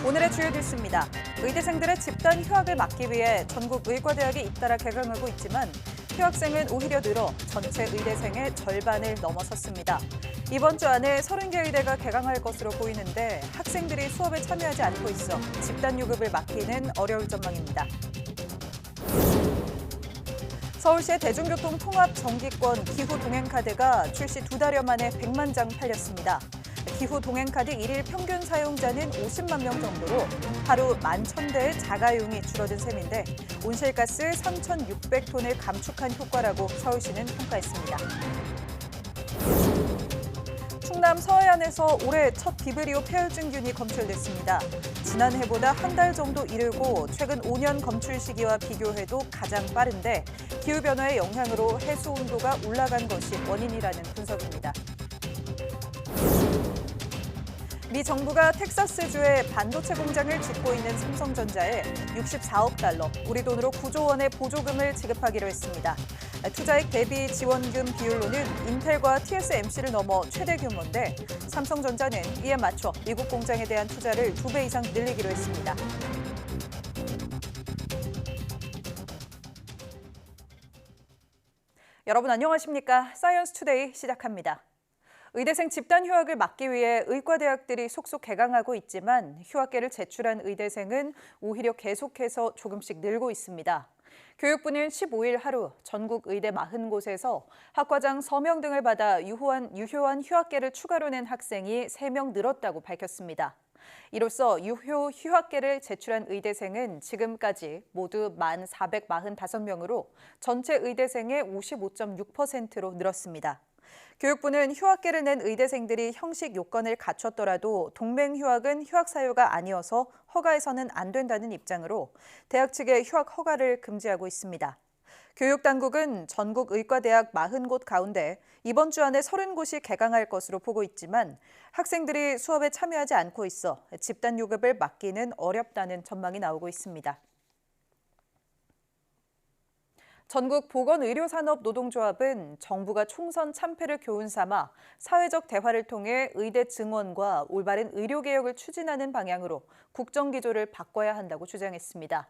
오늘의 주요 뉴스입니다. 의대생들의 집단 휴학을 막기 위해 전국 의과대학이 잇따라 개강하고 있지만 휴학생은 오히려 늘어 전체 의대생의 절반을 넘어섰습니다. 이번 주 안에 30개 의대가 개강할 것으로 보이는데 학생들이 수업에 참여하지 않고 있어 집단 유급을 막기는 어려울 전망입니다. 서울시의 대중교통 통합 정기권 기후 동행카드가 출시 2달여 만에 100만 장 팔렸습니다. 기후 동행카드 일일 평균 사용자는 50만 명 정도로 하루 11,000대의 자가용이 줄어든 셈인데 온실가스 3,600톤을 감축한 효과라고 서울시는 평가했습니다. 충남 서해안에서 올해 첫 비브리오 폐혈증균이 검출됐습니다. 지난해보다 한 달 정도 이르고 최근 5년 검출 시기와 비교해도 가장 빠른데 기후변화의 영향으로 해수 온도가 올라간 것이 원인이라는 분석입니다. 미 정부가 텍사스주에 반도체 공장을 짓고 있는 삼성전자에 64억 달러, 우리 돈으로 9조 원의 보조금을 지급하기로 했습니다. 투자액 대비 지원금 비율로는 인텔과 TSMC를 넘어 최대 규모인데 삼성전자는 이에 맞춰 미국 공장에 대한 투자를 2배 이상 늘리기로 했습니다. 여러분 안녕하십니까? 사이언스 투데이 시작합니다. 의대생 집단 휴학을 막기 위해 의과대학들이 속속 개강하고 있지만 휴학계를 제출한 의대생은 오히려 계속해서 조금씩 늘고 있습니다. 교육부는 15일 하루 전국 의대 40곳에서 학과장 서명 등을 받아 유효한 휴학계를 추가로 낸 학생이 3명 늘었다고 밝혔습니다. 이로써 유효 휴학계를 제출한 의대생은 지금까지 모두 1,445명으로 전체 의대생의 55.6%로 늘었습니다. 교육부는 휴학계를 낸 의대생들이 형식 요건을 갖췄더라도 동맹휴학은 휴학 사유가 아니어서 허가해서는 안 된다는 입장으로 대학 측의 휴학 허가를 금지하고 있습니다. 교육당국은 전국 의과대학 40곳 가운데 이번 주 안에 30곳이 개강할 것으로 보고 있지만 학생들이 수업에 참여하지 않고 있어 집단 유급을 막기는 어렵다는 전망이 나오고 있습니다. 전국 보건의료산업노동조합은 정부가 총선 참패를 교훈 삼아 사회적 대화를 통해 의대 증원과 올바른 의료개혁을 추진하는 방향으로 국정기조를 바꿔야 한다고 주장했습니다.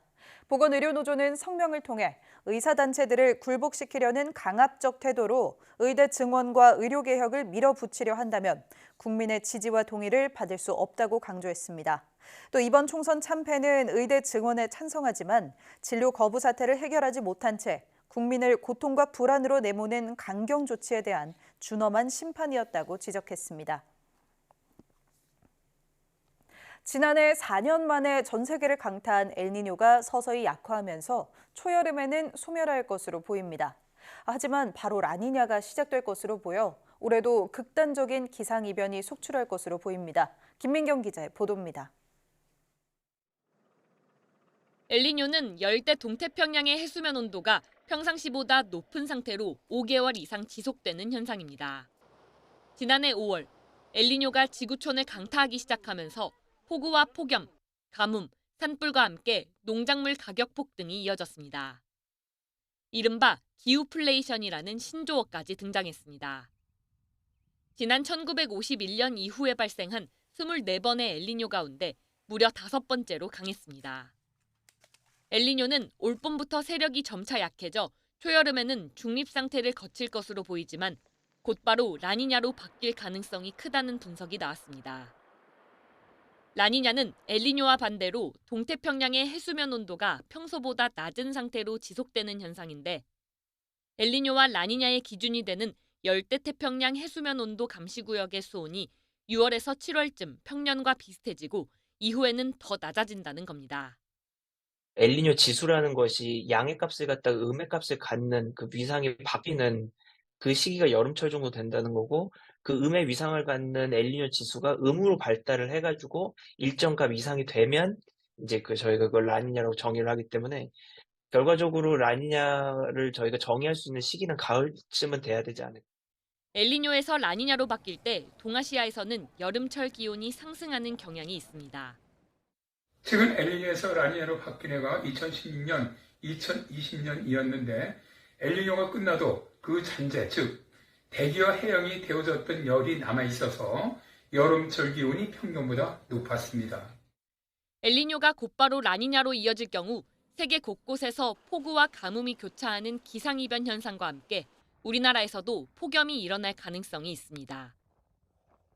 보건의료노조는 성명을 통해 의사단체들을 굴복시키려는 강압적 태도로 의대 증원과 의료개혁을 밀어붙이려 한다면 국민의 지지와 동의를 받을 수 없다고 강조했습니다. 또 이번 총선 참패는 의대 증원에 찬성하지만 진료 거부 사태를 해결하지 못한 채 국민을 고통과 불안으로 내모는 강경 조치에 대한 준엄한 심판이었다고 지적했습니다. 지난해 4년 만에 전 세계를 강타한 엘니뇨가 서서히 약화하면서 초여름에는 소멸할 것으로 보입니다. 하지만 바로 라니냐가 시작될 것으로 보여 올해도 극단적인 기상이변이 속출할 것으로 보입니다. 김민경 기자의 보도입니다. 엘니뇨는 열대 동태평양의 해수면 온도가 평상시보다 높은 상태로 5개월 이상 지속되는 현상입니다. 지난해 5월, 엘니뇨가 지구촌을 강타하기 시작하면서 폭우와 폭염, 가뭄, 산불과 함께 농작물 가격 폭등이 이어졌습니다. 이른바 기후플레이션이라는 신조어까지 등장했습니다. 지난 1951년 이후에 발생한 24번의 엘니뇨 가운데 무려 5번째로 강했습니다. 엘니뇨는 올 봄부터 세력이 점차 약해져 초여름에는 중립 상태를 거칠 것으로 보이지만 곧바로 라니냐로 바뀔 가능성이 크다는 분석이 나왔습니다. 라니냐는 엘니뇨와 반대로 동태평양의 해수면 온도가 평소보다 낮은 상태로 지속되는 현상인데 엘니뇨와 라니냐의 기준이 되는 열대태평양 해수면 온도 감시구역의 수온이 6월에서 7월쯤 평년과 비슷해지고 이후에는 더 낮아진다는 겁니다. 엘니뇨 지수라는 것이 양의 값을 갖다가 음의 값을 갖는 그 위상이 바뀌는 그 시기가 여름철 정도 된다는 거고, 그 음의 위상을 갖는 엘니뇨 지수가 음으로 발달을 해가지고 일정 값 이상이 되면 이제 저희가 그걸 라니냐라고 정의를 하기 때문에 결과적으로 라니냐를 저희가 정의할 수 있는 시기는 가을쯤은 돼야 되지 않을까. 엘니뇨에서 라니냐로 바뀔 때 동아시아에서는 여름철 기온이 상승하는 경향이 있습니다. 최근 엘니뇨에서 라니냐로 바뀐 해가 2016년, 2020년이었는데 엘니뇨가 끝나도 그 잔재, 즉 대기와 해양이 데워졌던 열이 남아있어서 여름철 기온이 평년보다 높았습니다. 엘니뇨가 곧바로 라니냐로 이어질 경우 세계 곳곳에서 폭우와 가뭄이 교차하는 기상이변 현상과 함께 우리나라에서도 폭염이 일어날 가능성이 있습니다.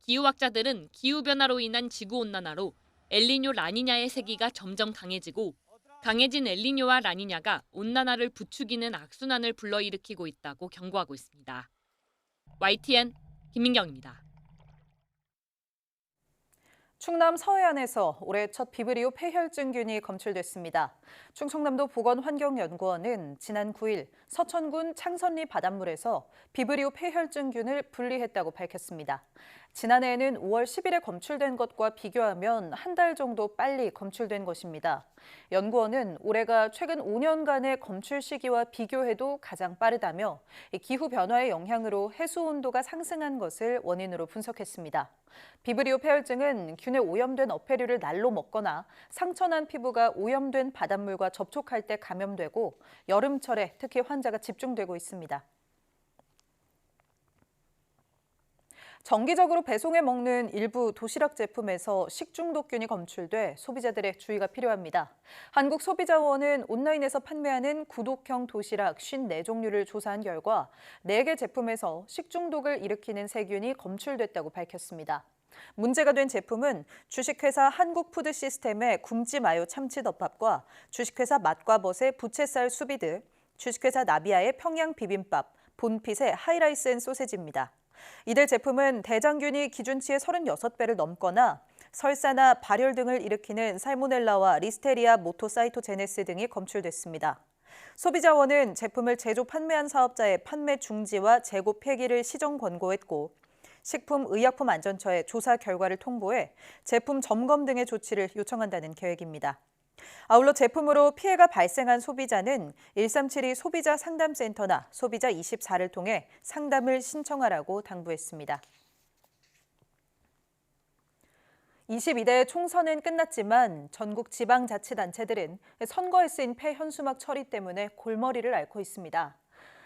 기후학자들은 기후변화로 인한 지구온난화로 엘니뇨 라니냐의 세기가 점점 강해지고 강해진 엘니뇨와 라니냐가 온난화를 부추기는 악순환을 불러일으키고 있다고 경고하고 있습니다. YTN 김민경입니다. 충남 서해안에서 올해 첫 비브리오 폐혈증균이 검출됐습니다. 충청남도 보건환경연구원은 지난 9일 서천군 창선리 바닷물에서 비브리오 폐혈증균을 분리했다고 밝혔습니다. 지난해에는 5월 10일에 검출된 것과 비교하면 한 달 정도 빨리 검출된 것입니다. 연구원은 올해가 최근 5년간의 검출 시기와 비교해도 가장 빠르다며 기후변화의 영향으로 해수 온도가 상승한 것을 원인으로 분석했습니다. 비브리오 폐혈증은 균에 오염된 어패류를 날로 먹거나 상처난 피부가 오염된 바닷물과 접촉할 때 감염되고 여름철에 특히 환자가 집중되고 있습니다. 정기적으로 배송해 먹는 일부 도시락 제품에서 식중독균이 검출돼 소비자들의 주의가 필요합니다. 한국소비자원은 온라인에서 판매하는 구독형 도시락 54종류를 조사한 결과 4개 제품에서 식중독을 일으키는 세균이 검출됐다고 밝혔습니다. 문제가 된 제품은 주식회사 한국푸드시스템의 굶지 마요 참치덮밥과 주식회사 맛과벗의 부채살 수비드, 주식회사 나비아의 평양 비빔밥, 본핏의 하이라이스 앤 소세지입니다. 이들 제품은 대장균이 기준치의 36배를 넘거나 설사나 발열 등을 일으키는 살모넬라와 리스테리아 모토사이토제네스 등이 검출됐습니다. 소비자원은 제품을 제조 판매한 사업자의 판매 중지와 재고 폐기를 시정 권고했고 식품의약품안전처에 조사 결과를 통보해 제품 점검 등의 조치를 요청한다는 계획입니다. 아울러 제품으로 피해가 발생한 소비자는 1372 소비자 상담센터나 소비자 24를 통해 상담을 신청하라고 당부했습니다. 22대 총선은 끝났지만 전국 지방자치단체들은 선거에 쓰인 폐현수막 처리 때문에 골머리를 앓고 있습니다.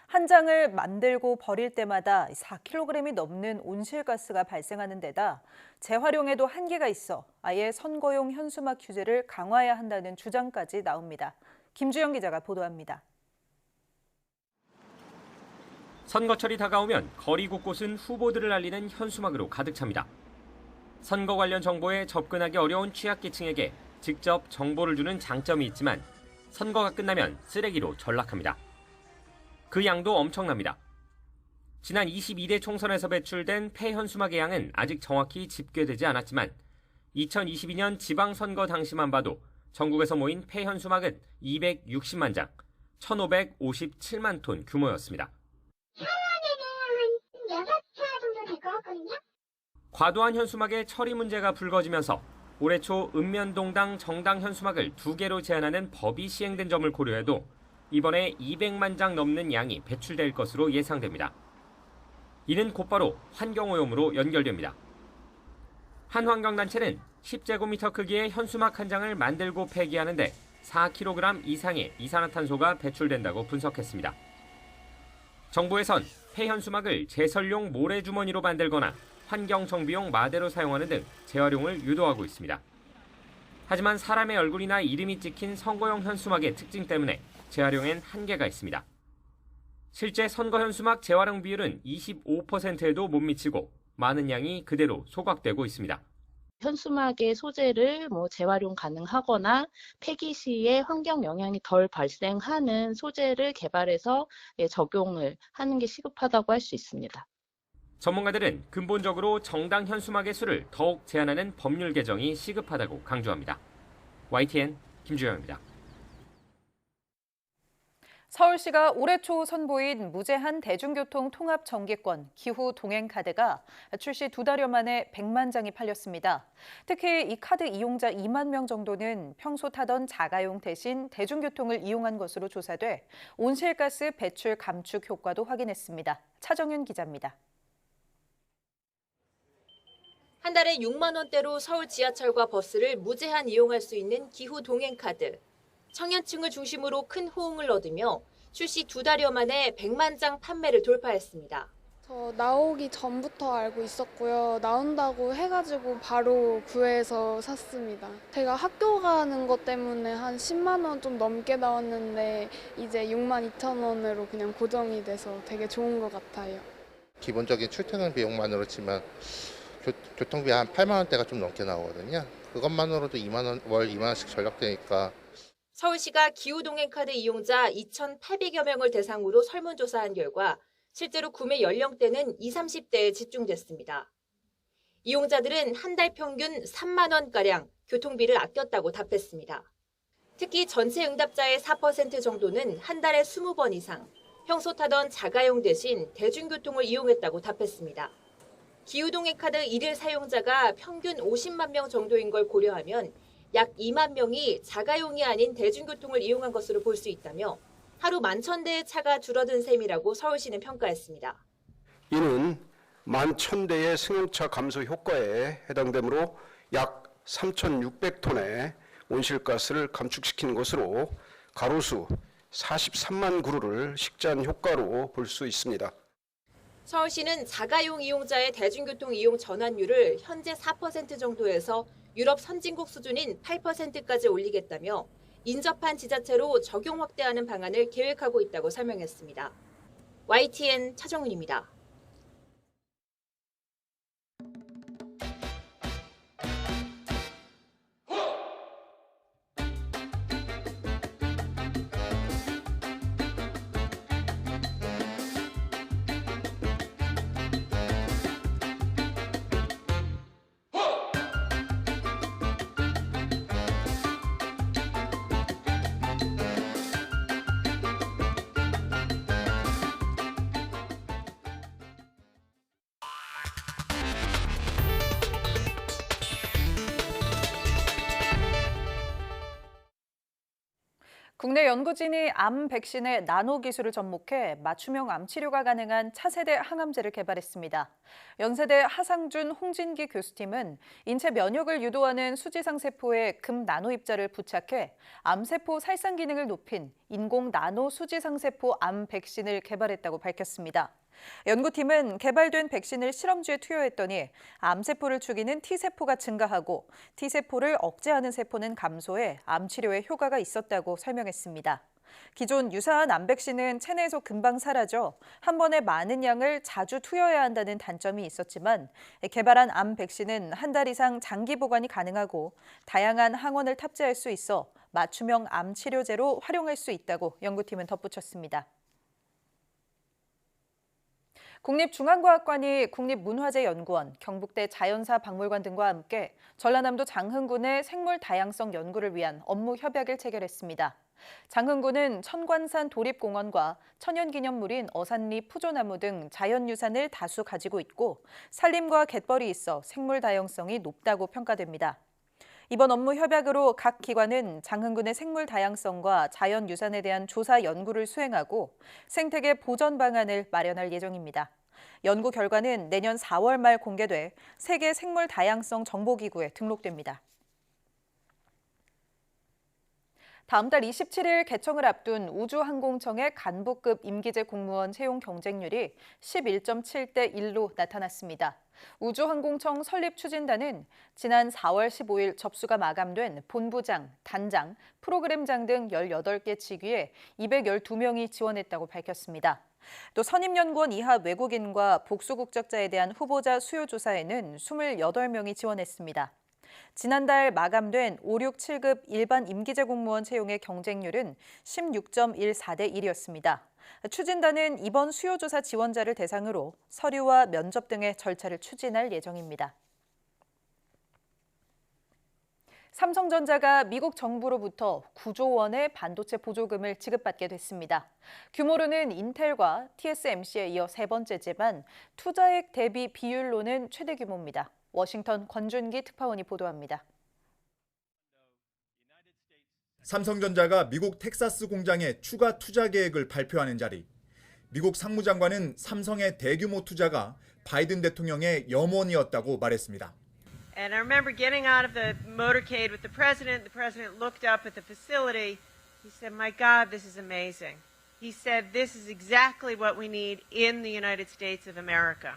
한 장을 만들고 버릴 때마다 4kg이 넘는 온실가스가 발생하는 데다 재활용에도 한계가 있어 아예 선거용 현수막 규제를 강화해야 한다는 주장까지 나옵니다. 김주영 기자가 보도합니다. 선거철이 다가오면 거리 곳곳은 후보들을 알리는 현수막으로 가득 찹니다. 선거 관련 정보에 접근하기 어려운 취약계층에게 직접 정보를 주는 장점이 있지만 선거가 끝나면 쓰레기로 전락합니다. 그 양도 엄청납니다. 지난 22대 총선에서 배출된 폐현수막의 양은 아직 정확히 집계되지 않았지만 2022년 지방선거 당시만 봐도 전국에서 모인 폐현수막은 260만 장, 1,557만 톤 규모였습니다. 평양에는 한 6차 정도 될 것 같거든요. 과도한 현수막의 처리 문제가 불거지면서 올해 초 읍면동당 정당 현수막을 2개로 제한하는 법이 시행된 점을 고려해도 이번에 200만 장 넘는 양이 배출될 것으로 예상됩니다. 이는 곧바로 환경오염으로 연결됩니다. 한 환경단체는 10제곱미터 크기의 현수막 한 장을 만들고 폐기하는데 4kg 이상의 이산화탄소가 배출된다고 분석했습니다. 정부에선 폐현수막을 제설용 모래주머니로 만들거나 환경정비용 마대로 사용하는 등 재활용을 유도하고 있습니다. 하지만 사람의 얼굴이나 이름이 찍힌 선거용 현수막의 특징 때문에 재활용엔 한계가 있습니다. 실제 선거 현수막 재활용 비율은 25%에도 못 미치고 많은 양이 그대로 소각되고 있습니다. 현수막의 소재를 재활용 가능하거나 폐기 시에 환경 영향이 덜 발생하는 소재를 개발해서 적용을 하는 게 시급하다고 할 수 있습니다. 전문가들은 근본적으로 정당 현수막의 수를 더욱 제한하는 법률 개정이 시급하다고 강조합니다. YTN 김주영입니다. 서울시가 올해 초 선보인 무제한 대중교통 통합 정기권 기후 동행 카드가 출시 2달여 만에 100만 장이 팔렸습니다. 특히 이 카드 이용자 2만 명 정도는 평소 타던 자가용 대신 대중교통을 이용한 것으로 조사돼 온실가스 배출 감축 효과도 확인했습니다. 차정윤 기자입니다. 한 달에 6만 원대로 서울 지하철과 버스를 무제한 이용할 수 있는 기후 동행 카드. 청년층을 중심으로 큰 호응을 얻으며 출시 2달여 만에 100만 장 판매를 돌파했습니다. 저 나오기 전부터 알고 있었고요. 나온다고 해가지고 바로 구해서 샀습니다. 제가 학교 가는 것 때문에 한 10만 원 좀 넘게 나왔는데 이제 6만 2천 원으로 그냥 고정이 돼서 되게 좋은 것 같아요. 기본적인 출퇴근 비용만으로 치면 교통비 한 8만 원대가 좀 넘게 나오거든요. 그것만으로도 2만 원, 월 2만 원씩 절약되니까. 서울시가 기후동행카드 이용자 2,800여 명을 대상으로 설문조사한 결과 실제로 구매 연령대는 20, 30대에 집중됐습니다. 이용자들은 한 달 평균 3만 원가량 교통비를 아꼈다고 답했습니다. 특히 전체 응답자의 4% 정도는 한 달에 20번 이상 평소 타던 자가용 대신 대중교통을 이용했다고 답했습니다. 기후동행카드 1일 사용자가 평균 50만 명 정도인 걸 고려하면 약 2만 명이 자가용이 아닌 대중교통을 이용한 것으로 볼 수 있다며 하루 11,000대의 차가 줄어든 셈이라고 서울시는 평가했습니다. 이는 11,000대의 승용차 감소 효과에 해당되므로 약 3,600톤의 온실가스를 감축시키는 것으로 가로수 43만 그루를 식자한 효과로 볼 수 있습니다. 서울시는 자가용 이용자의 대중교통 이용 전환율을 현재 4% 정도에서 유럽 선진국 수준인 8%까지 올리겠다며 인접한 지자체로 적용 확대하는 방안을 계획하고 있다고 설명했습니다. YTN 차정은입니다. 국내 연구진이 암 백신의 나노 기술을 접목해 맞춤형 암 치료가 가능한 차세대 항암제를 개발했습니다. 연세대 하상준 홍진기 교수팀은 인체 면역을 유도하는 수지상 세포에 금 나노 입자를 부착해 암세포 살상 기능을 높인 인공 나노 수지상 세포 암 백신을 개발했다고 밝혔습니다. 연구팀은 개발된 백신을 실험주에 투여했더니 암세포를 죽이는 T세포가 증가하고 T세포를 억제하는 세포는 감소해 암 치료에 효과가 있었다고 설명했습니다. 기존 유사한 암 백신은 체내에서 금방 사라져 한 번에 많은 양을 자주 투여해야 한다는 단점이 있었지만 개발한 암 백신은 한 달 이상 장기 보관이 가능하고 다양한 항원을 탑재할 수 있어 맞춤형 암 치료제로 활용할 수 있다고 연구팀은 덧붙였습니다. 국립중앙과학관이 국립문화재연구원, 경북대 자연사 박물관 등과 함께 전라남도 장흥군의 생물 다양성 연구를 위한 업무 협약을 체결했습니다. 장흥군은 천관산 도립공원과 천연기념물인 어산리 푸조나무 등 자연유산을 다수 가지고 있고 산림과 갯벌이 있어 생물 다양성이 높다고 평가됩니다. 이번 업무 협약으로 각 기관은 장흥군의 생물 다양성과 자연유산에 대한 조사 연구를 수행하고 생태계 보전 방안을 마련할 예정입니다. 연구 결과는 내년 4월 말 공개돼 세계 생물 다양성 정보기구에 등록됩니다. 다음 달 27일 개청을 앞둔 우주항공청의 간부급 임기제 공무원 채용 경쟁률이 11.7대 1로 나타났습니다. 우주항공청 설립추진단은 지난 4월 15일 접수가 마감된 본부장, 단장, 프로그램장 등 18개 직위에 212명이 지원했다고 밝혔습니다. 또 선임연구원 이하 외국인과 복수국적자에 대한 후보자 수요 조사에는 28명이 지원했습니다. 지난달 마감된 5, 6, 7급 일반 임기제 공무원 채용의 경쟁률은 16.14대 1이었습니다. 추진단은 이번 수요조사 지원자를 대상으로 서류와 면접 등의 절차를 추진할 예정입니다. 삼성전자가 미국 정부로부터 9조 원의 반도체 보조금을 지급받게 됐습니다. 규모로는 인텔과 TSMC에 이어 세 번째지만 투자액 대비 비율로는 최대 규모입니다. 워싱턴 권준기 특파원이 보도합니다. 삼성전자가 미국 텍사스 공장에 추가 투자 계획을 발표하는 자리. 미국 상무장관은 삼성의 대규모 투자가 바이든 대통령의 염원이었다고 말했습니다. And I remember getting out of the motorcade with the president. The president looked up at the facility. He said, "My God, this is amazing." he said, "This is exactly what we need in the United States of America."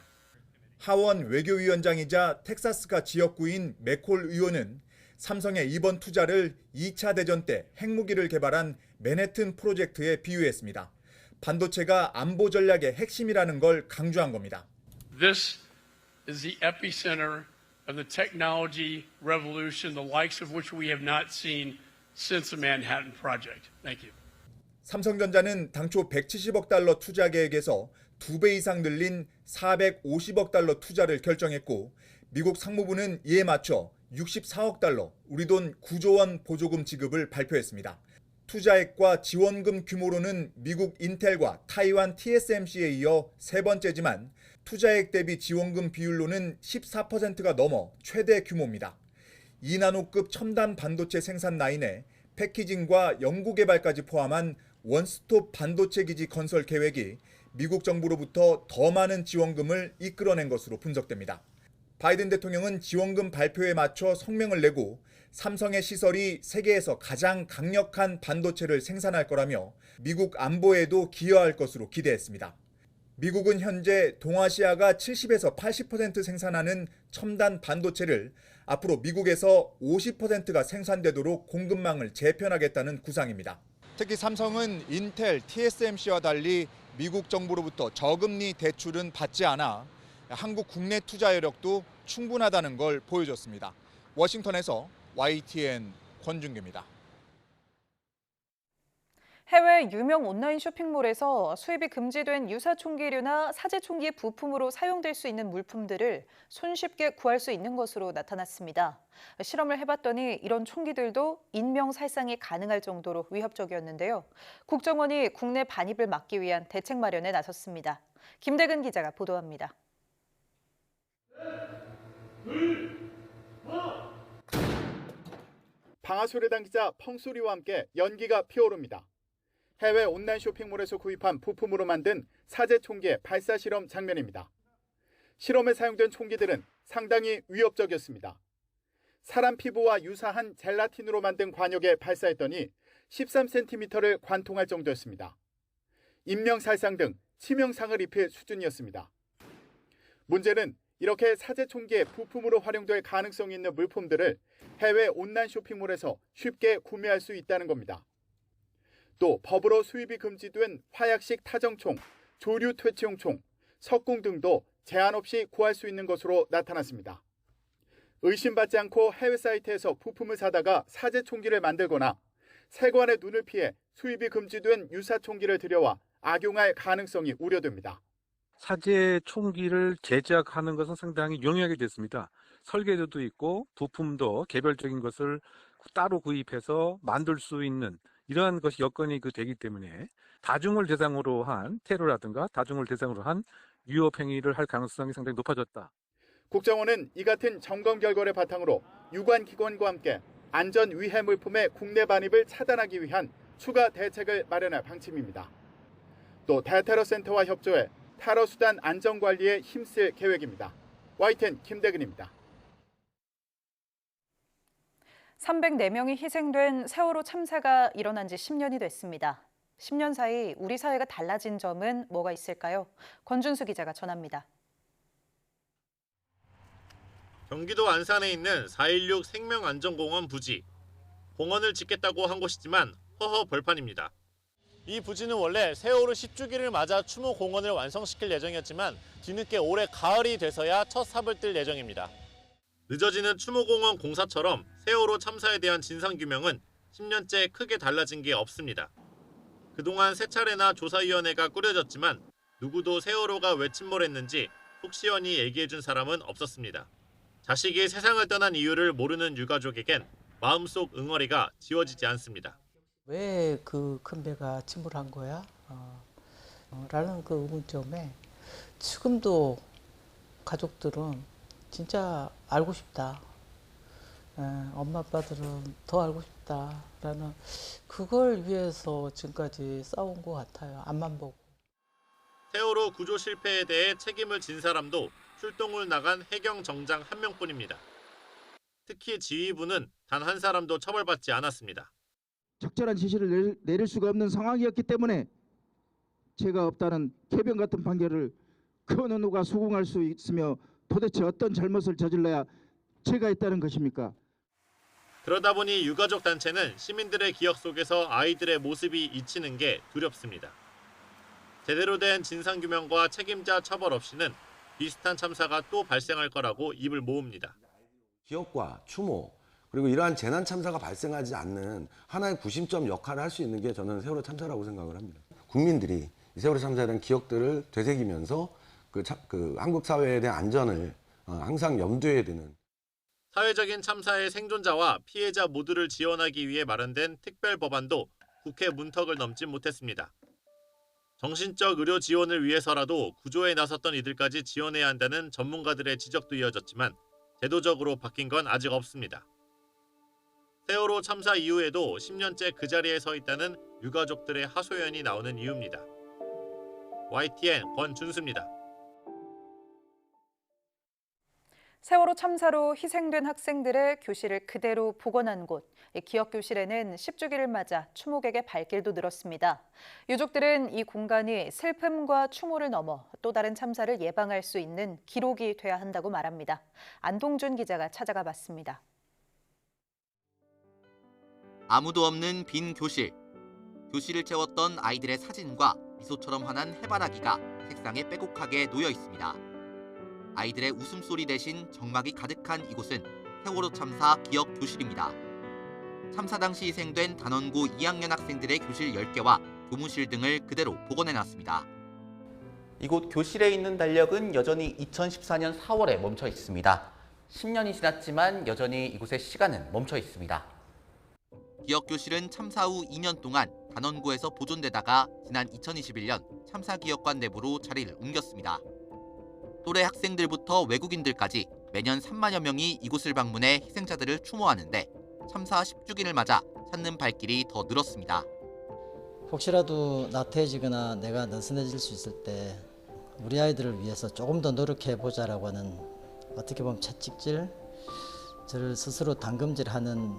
하원 외교위원장이자 텍사스가 지역구인 맥콜 의원은 삼성의 이번 투자를 2차 대전 때 핵무기를 개발한 맨해튼 프로젝트에 비유했습니다. 반도체가 안보 전략의 핵심이라는 걸 강조한 겁니다. This is the epicenter of the technology revolution, the likes of which we have not seen since the Manhattan Project. Thank you. 삼성전자는 당초 170억 달러 투자 계획에서 2배 이상 늘린 450억 달러 투자를 결정했고 미국 상무부는 이에 맞춰 64억 달러, 우리 돈 9조 원 보조금 지급을 발표했습니다. 투자액과 지원금 규모로는 미국 인텔과 타이완 TSMC에 이어 세 번째지만 투자액 대비 지원금 비율로는 14%가 넘어 최대 규모입니다. 2나노급 첨단 반도체 생산 라인에 패키징과 연구개발까지 포함한 원스톱 반도체 기지 건설 계획이 미국 정부로부터 더 많은 지원금을 이끌어낸 것으로 분석됩니다. 바이든 대통령은 지원금 발표에 맞춰 성명을 내고 삼성의 시설이 세계에서 가장 강력한 반도체를 생산할 거라며 미국 안보에도 기여할 것으로 기대했습니다. 미국은 현재 동아시아가 70에서 80% 생산하는 첨단 반도체를 앞으로 미국에서 50%가 생산되도록 공급망을 재편하겠다는 구상입니다. 특히 삼성은 인텔, TSMC와 달리 미국 정부로부터 저금리 대출은 받지 않아 한국 국내 투자 여력도 충분하다는 걸 보여줬습니다. 워싱턴에서 YTN 권준규입니다. 해외 유명 온라인 쇼핑몰에서 수입이 금지된 유사총기류나 사제총기 부품으로 사용될 수 있는 물품들을 손쉽게 구할 수 있는 것으로 나타났습니다. 실험을 해봤더니 이런 총기들도 인명살상이 가능할 정도로 위협적이었는데요. 국정원이 국내 반입을 막기 위한 대책 마련에 나섰습니다. 김대근 기자가 보도합니다. 방아쇠를 당기자 펑소리와 함께 연기가 피어오릅니다. 해외 온라인 쇼핑몰에서 구입한 부품으로 만든 사제총기의 발사 실험 장면입니다. 실험에 사용된 총기들은 상당히 위협적이었습니다. 사람 피부와 유사한 젤라틴으로 만든 관역에 발사했더니 13cm를 관통할 정도였습니다. 인명살상 등 치명상을 입힐 수준이었습니다. 문제는 이렇게 사제총기의 부품으로 활용될 가능성이 있는 물품들을 해외 온라인 쇼핑몰에서 쉽게 구매할 수 있다는 겁니다. 또 법으로 수입이 금지된 화약식 타정총, 조류 퇴치용 총, 석궁 등도 제한 없이 구할 수 있는 것으로 나타났습니다. 의심받지 않고 해외 사이트에서 부품을 사다가 사제총기를 만들거나 세관의 눈을 피해 수입이 금지된 유사총기를 들여와 악용할 가능성이 우려됩니다. 사제 총기를 제작하는 것은 상당히 용이하게 됐습니다. 설계도도 있고 부품도 개별적인 것을 따로 구입해서 만들 수 있는 이러한 것이 여건이 되기 때문에 다중을 대상으로 한 테러라든가 다중을 대상으로 한 위협 행위를 할 가능성이 상당히 높아졌다. 국정원은 이 같은 점검 결과를 바탕으로 유관 기관과 함께 안전 위해 물품의 국내 반입을 차단하기 위한 추가 대책을 마련할 방침입니다. 또 대테러 센터와 협조해 테러 수단 안전 관리에 힘쓸 계획입니다. YTN 김대근입니다. 304명이 희생된 세월호 참사가 일어난 지 10년이 됐습니다. 10년 사이 우리 사회가 달라진 점은 뭐가 있을까요? 권준수 기자가 전합니다. 경기도 안산에 있는 4.16 생명안전공원 부지. 공원을 짓겠다고 한 곳이지만 허허 벌판입니다. 이 부지는 원래 세월호 10주기를 맞아 추모 공원을 완성시킬 예정이었지만 뒤늦게 올해 가을이 돼서야 첫 삽을 뜰 예정입니다. 늦어지는 추모공원 공사처럼 세월호 참사에 대한 진상규명은 10년째 크게 달라진 게 없습니다. 그동안 세 차례나 조사위원회가 꾸려졌지만 누구도 세월호가 왜 침몰했는지 속 시원히 얘기해준 사람은 없었습니다. 자식이 세상을 떠난 이유를 모르는 유가족에겐 마음속 응어리가 지워지지 않습니다. 왜 그 큰 배가 침몰한 거야? 라는 그 의문점에 지금도 가족들은 진짜 알고 싶다. 엄마 아빠들은 더 알고 싶다라는 그걸 위해서 지금까지 싸운 것 같아요. 앞만 보고. 세월호 구조 실패에 대해 책임을 진 사람도 출동을 나간 해경 정장 한 명뿐입니다. 특히 지휘부는 단 한 사람도 처벌받지 않았습니다. 적절한 지시를 내릴 수가 없는 상황이었기 때문에 죄가 없다는 개변 같은 판결을 그 어느 누가 수긍할 수 있으며 도대체 어떤 잘못을 저질러야 죄가 있다는 것입니까? 그러다 보니 유가족 단체는 시민들의 기억 속에서 아이들의 모습이 잊히는 게 두렵습니다. 제대로 된 진상규명과 책임자 처벌 없이는 비슷한 참사가 또 발생할 거라고 입을 모읍니다. 기억과 추모 그리고 이러한 재난 참사가 발생하지 않는 하나의 구심점 역할을 할 수 있는 게 저는 세월호 참사라고 생각을 합니다. 국민들이 이 세월호 참사에 대한 기억들을 되새기면서 그 한국 사회에 대한 안전을 항상 염두에 두는 사회적인 참사의 생존자와 피해자 모두를 지원하기 위해 마련된 특별 법안도 국회 문턱을 넘지 못했습니다. 정신적 의료 지원을 위해서라도 구조에 나섰던 이들까지 지원해야 한다는 전문가들의 지적도 이어졌지만 제도적으로 바뀐 건 아직 없습니다. 세월호 참사 이후에도 10년째 그 자리에 서 있다는 유가족들의 하소연이 나오는 이유입니다. YTN 권준수입니다. 세월호 참사로 희생된 학생들의 교실을 그대로 복원한 곳, 기억교실에는 10주기를 맞아 추모객의 발길도 늘었습니다. 유족들은 이 공간이 슬픔과 추모를 넘어 또 다른 참사를 예방할 수 있는 기록이 돼야 한다고 말합니다. 안동준 기자가 찾아가 봤습니다. 아무도 없는 빈 교실. 교실을 채웠던 아이들의 사진과 미소처럼 환한 해바라기가 책상에 빼곡하게 놓여 있습니다. 아이들의 웃음소리 대신 적막이 가득한 이곳은 세월호 참사 기억 교실입니다. 참사 당시 희생된 단원고 2학년 학생들의 교실 10개와 교무실 등을 그대로 복원해놨습니다. 이곳 교실에 있는 달력은 여전히 2014년 4월에 멈춰 있습니다. 10년이 지났지만 여전히 이곳의 시간은 멈춰 있습니다. 기억 교실은 참사 후 2년 동안 단원고에서 보존되다가 지난 2021년 참사기억관 내부로 자리를 옮겼습니다. 또래 학생들부터 외국인들까지 매년 3만여 명이 이곳을 방문해 희생자들을 추모하는데 참사 10주기를 맞아 찾는 발길이 더 늘었습니다. 혹시라도 나태해지거나 내가 느슨해질 수 있을 때 우리 아이들을 위해서 조금 더 노력해보자라고 하는 어떻게 보면 채찍질, 저를 스스로 당금질하는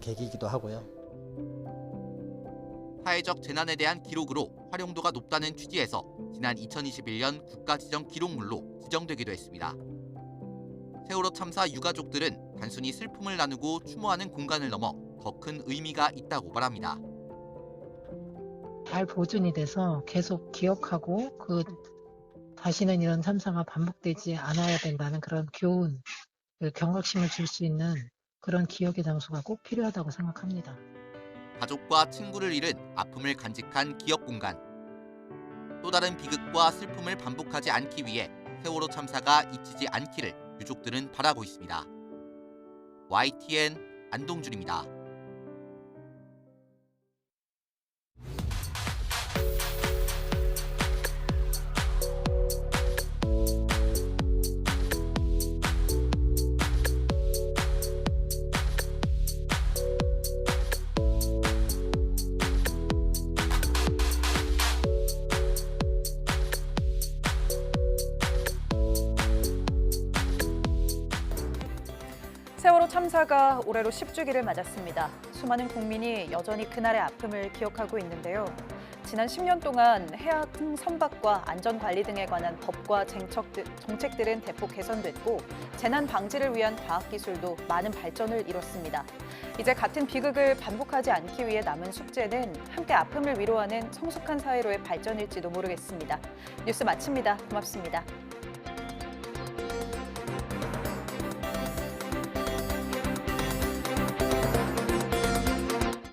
계기이기도 하고요. 사회적 재난에 대한 기록으로 활용도가 높다는 취지에서 지난 2021년 국가지정 기록물로 지정되기도 했습니다. 세월호 참사 유가족들은 단순히 슬픔을 나누고 추모하는 공간을 넘어 더 큰 의미가 있다고 말합니다. 잘 보존이 돼서 계속 기억하고 다시는 이런 참사가 반복되지 않아야 된다는 그런 교훈, 경각심을 줄 수 있는 그런 기억의 장소가 꼭 필요하다고 생각합니다. 가족과 친구를 잃은 아픔을 간직한 기억 공간. 또 다른 비극과 슬픔을 반복하지 않기 위해 세월호 참사가 잊히지 않기를 유족들은 바라고 있습니다. YTN 안동준입니다. 세월호 참사가 올해로 10주기를 맞았습니다. 수많은 국민이 여전히 그날의 아픔을 기억하고 있는데요. 지난 10년 동안 해양 선박과 안전관리 등에 관한 법과 정책들은 대폭 개선됐고 재난 방지를 위한 과학기술도 많은 발전을 이뤘습니다. 이제 같은 비극을 반복하지 않기 위해 남은 숙제는 함께 아픔을 위로하는 성숙한 사회로의 발전일지도 모르겠습니다. 뉴스 마칩니다. 고맙습니다.